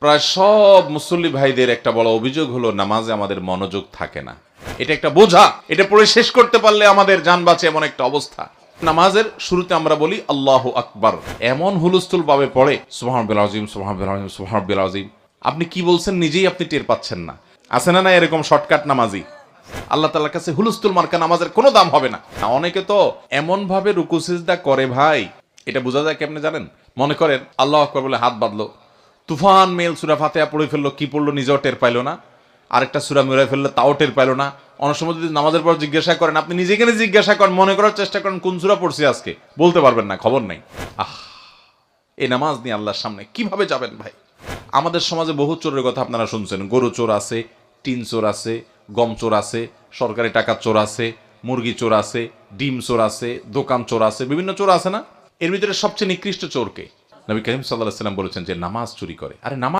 প্রায় সব মুসল্লি ভাইদের একটা বড় অভিযোগ হলো নামাজে আমাদের মনোযোগ থাকে না। এটা একটা বোঝা, এটা পড়ে শেষ করতে পারলে আমাদের জান বাঁচে এমন একটা অবস্থা। নামাজের শুরুতে আমরা বলি আল্লাহু আকবার, এমন হুলস্থুল ভাবে পড়ে সুবহানাল্লাহিল আযীম সুবহানাল্লাহিল আযীম সুবহানাল্লাহিল আযীম, আপনি কি বলছেন নিজেই আপনি টের পাচ্ছেন না। আছে না এরকম শর্টকাট নামাজি? আল্লাহ তাআলার কাছে হুলস্থুল মার্কা নামাজের কোনো দাম হবে না। অনেকে তো এমন ভাবে রুকু সিজদা করে ভাই, এটা বোঝা যায় কেমনে জানেন? মনে করেন আল্লাহু আকবার বলে হাত বাঁধলো, তুফান মেল সূরা ফাতিহা পড়ে ফেললো, কি পড়লো নিজেও টের পাইলো না, আরেকটা সূরা মেরে ফেললো তাও টের পাইলো না। অনেক সময় যদি নামাজের পর জিজ্ঞাসা করেন, আপনি নিজেকে জিজ্ঞাসা করেন, মনে করার চেষ্টা করেন কোন সূরা পড়ছি আজকে, বলতে পারবেন না, খবর নাই। এই নামাজ নিয়ে আল্লাহর সামনে কিভাবে যাবেন ভাই? আমাদের সমাজে বহু চোরের কথা আপনারা শুনছেন। গরু চোর আছে, টিন চোর আছে, গম চোর আছে, সরকারি টাকার চোর আছে, মুরগি চোর আছে, ডিম চোর আছে, দোকান চোর আছে, বিভিন্ন চোর আছে না? এর ভিতরে সবচেয়ে নিকৃষ্ট চোরকে নবী করিম সাল্লাল্লাহু আলাইহি ওয়াসাল্লাম বলেছেন যে নামাজ চুরি করে। আরে নামাজ